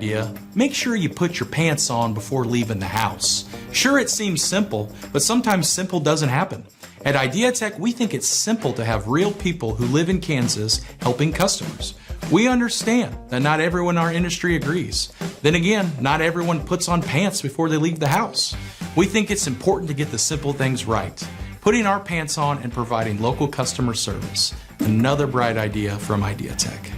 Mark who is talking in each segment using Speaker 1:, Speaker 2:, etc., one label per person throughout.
Speaker 1: idea, make sure you put your pants on before leaving the house. Sure, it seems simple, but sometimes simple doesn't happen. At Idea Tech, we think it's simple to have real people who live in Kansas helping customers. We understand that not everyone in our industry agrees. Then again, not everyone puts on pants before they leave the house. We think it's important to get the simple things right. Putting our pants on and providing local customer service. Another bright idea from Idea Tech.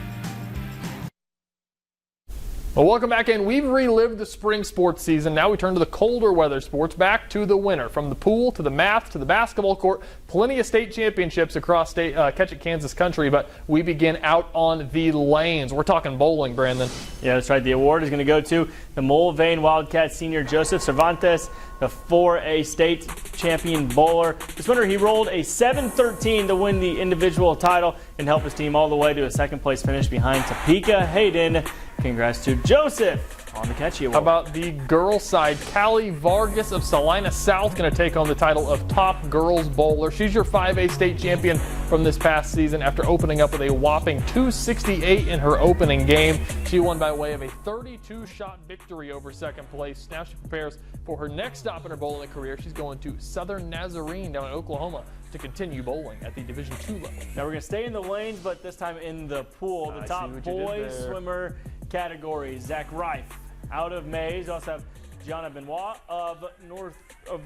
Speaker 2: Well, welcome back in. We've relived the spring sports season. Now we turn to the colder weather sports, back to the winter. From the pool to the math to the basketball court, plenty of state championships across Catchy, Kansas country, but we begin out on the lanes. We're talking bowling, Brandon.
Speaker 3: Yeah, that's right. The award is going to go to the Mulvane Wildcat senior Joseph Cervantes, the 4A state champion bowler. This winter, he rolled a 7-13 to win the individual title and help his team all the way to a second-place finish behind Topeka Hayden. Congrats to Joseph on the Catchy Award.
Speaker 2: How about the girls' side? Callie Vargas of Salina South going to take home the title of top girls bowler. She's your 5A state champion from this past season after opening up with a whopping 268 in her opening game. She won by way of a 32-shot victory over second place. Now she prepares for her next stop in her bowling career. She's going to Southern Nazarene down in Oklahoma to continue bowling at the Division II level.
Speaker 3: Now we're going to stay in the lanes, but this time in the pool. The top boys swimmer category, Zach Reif out of Mays. We also have Gianna Benoit of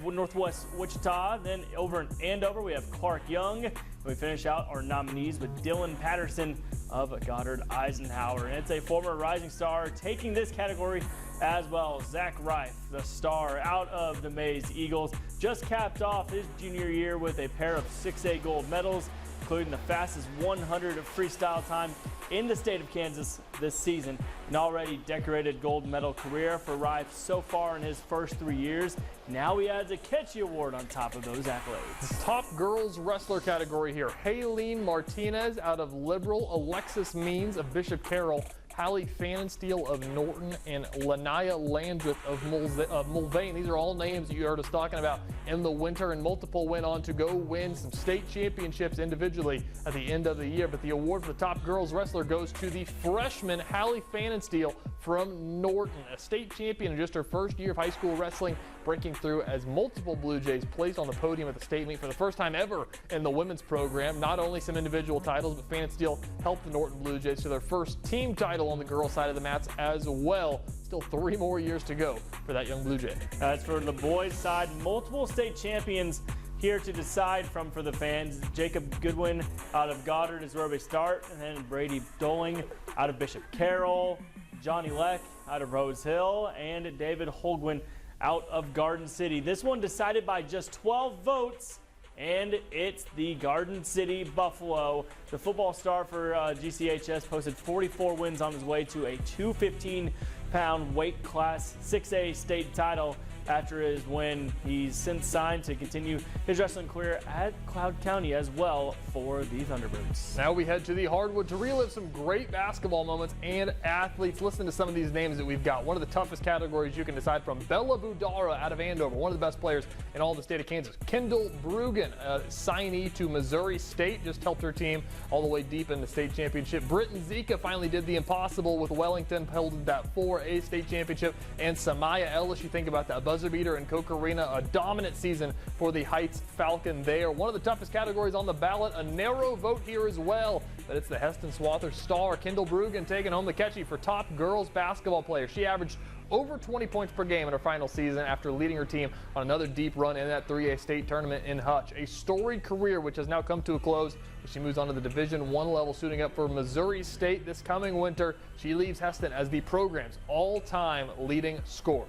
Speaker 3: Northwest Wichita. Then over in Andover, we have Clark Young. We finish out our nominees with Dylan Patterson of Goddard Eisenhower. And it's a former Rising Star taking this category as well. Zach Reif, the star out of the Mays Eagles, just capped off his junior year with a pair of 6A gold medals, including the fastest 100 freestyle time in the state of Kansas this season. An already decorated gold medal career for Reif so far in his first 3 years. Now he adds a Catchy Award on top of those accolades.
Speaker 2: Top girls wrestler category here. Haylene Martinez out of Liberal, Alexis Means of Bishop Carroll, Hallie Fannensteel of Norton, and Lanaya Landreth of Mulvane. These are all names that you heard us talking about in the winter, and multiple went on to go win some state championships individually at the end of the year. But the award for the top girls wrestler goes to the freshman Hallie Fannensteel from Norton, a state champion in just her first year of high school wrestling, breaking through as multiple Blue Jays placed on the podium at the state meet for the first time ever in the women's program. Not only some individual titles, but Fannensteel helped the Norton Blue Jays to their first team title on the girls' side of the mats as well. Still 3 more years to go for that young Blue Jay.
Speaker 3: As for the boys' side, multiple state champions here to decide from for the fans. Jacob Goodwin out of Goddard is where we start, and then Brady Doling out of Bishop Carroll, Johnny Leck out of Rose Hill, and David Holguin out of Garden City. This one decided by just 12 votes, and it's the Garden City Buffalo. The football star for GCHS posted 44 wins on his way to a 215-pound weight class 6A state title. After his win, he's since signed to continue his wrestling career at Cloud County as well for the Thunderbirds.
Speaker 2: Now we head to the hardwood to relive some great basketball moments and athletes. Listen to some of these names that we've got. One of the toughest categories you can decide from. Bella Budara out of Andover, one of the best players in all the state of Kansas. Kendall Brugan, a signee to Missouri State, just helped her team all the way deep in the state championship. Britton Zika finally did the impossible with Wellington, held that 4A state championship. And Samaya Ellis, you think about that buzzer beater in Coke Arena, a dominant season for the Heights Falcon there. One of the toughest categories on the ballot, a narrow vote here as well, but it's the Heston Swather star, Kendall Brugan, taking home the Catchy for top girls basketball player. She averaged over 20 points per game in her final season after leading her team on another deep run in that 3A state tournament in Hutch. A storied career which has now come to a close. She moves on to the Division I level, suiting up for Missouri State this coming winter. She leaves Heston as the program's all-time leading scorer.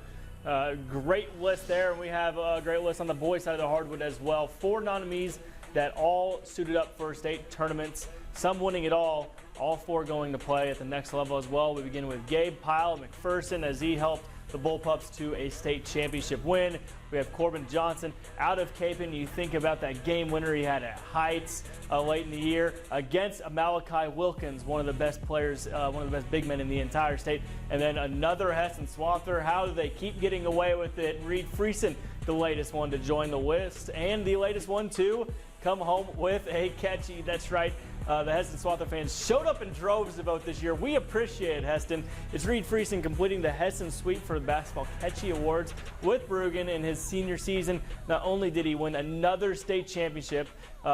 Speaker 3: Great list there, and we have a great list on the boys' side of the hardwood as well. 4 nominees that all suited up for state tournaments, some winning it all 4 going to play at the next level as well. We begin with Gabe Pyle of McPherson as he helped the Bullpups to a state championship win. We have Corbin Johnson out of Capon. You think about that game winner he had at Heights late in the year against Malachi Wilkins, one of the best players, one of the best big men in the entire state. And then another Heston Swather. How do they keep getting away with it? Reed Friesen, the latest one to join the list, and the latest one too, come home with a Catchy. That's right. The Heston-Swather fans showed up in droves to vote this year. We appreciate Heston. It's Reed Friesen completing the Heston sweep for the Basketball Catchy Awards with Bruggen in his senior season. Not only did he win another state championship,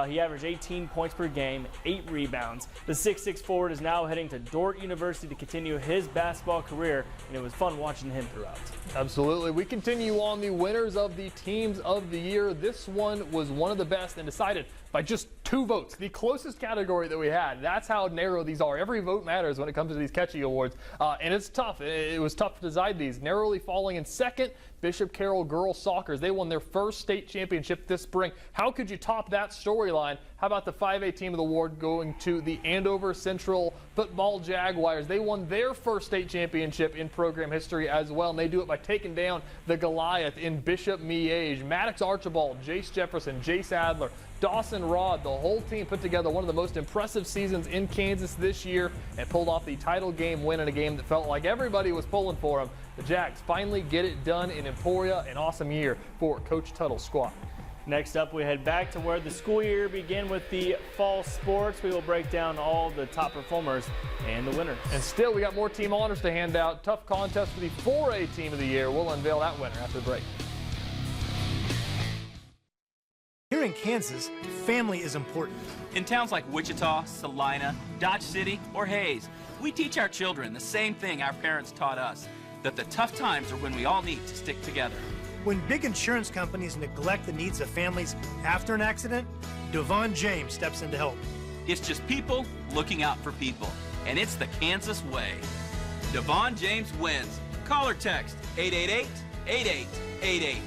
Speaker 3: he averaged 18 points per game, 8 rebounds. The 6'6" forward is now heading to Dordt University to continue his basketball career, and it was fun watching him throughout.
Speaker 2: Absolutely. We continue on the winners of the teams of the year. This one was one of the best and decided by just 2 votes, the closest category that we had. That's how narrow these are. Every vote matters when it comes to these Catchy Awards, and it's tough. It was tough to decide these. Narrowly falling in second, Bishop Carroll Girls Soccer. They won their first state championship this spring. How could you top that storyline? How about the 5A team of the award going to the Andover Central Football Jaguars? They won their first state championship in program history as well, and they do it by taking down the Goliath in Bishop Miege. Maddox Archibald, Jace Jefferson, Jace Adler, Dawson Rod, the whole team put together one of the most impressive seasons in Kansas this year and pulled off the title game win in a game that felt like everybody was pulling for them. The Jags finally get it done in Emporia. An awesome year for Coach Tuttle's squad.
Speaker 3: Next up, we head back to where the school year began with the fall sports. We will break down all the top performers and the winners.
Speaker 2: And still, we got more team honors to hand out. Tough contest for the 4A team of the year. We'll unveil that winner after the break.
Speaker 4: Here in Kansas, family is important.
Speaker 5: In towns like Wichita, Salina, Dodge City, or Hayes, we teach our children the same thing our parents taught us, that the tough times are when we all need to stick together.
Speaker 4: When big insurance companies neglect the needs of families after an accident, Devon James steps in to help.
Speaker 5: It's just people looking out for people, and it's the Kansas way. Devon James wins. Call or text 888-8888.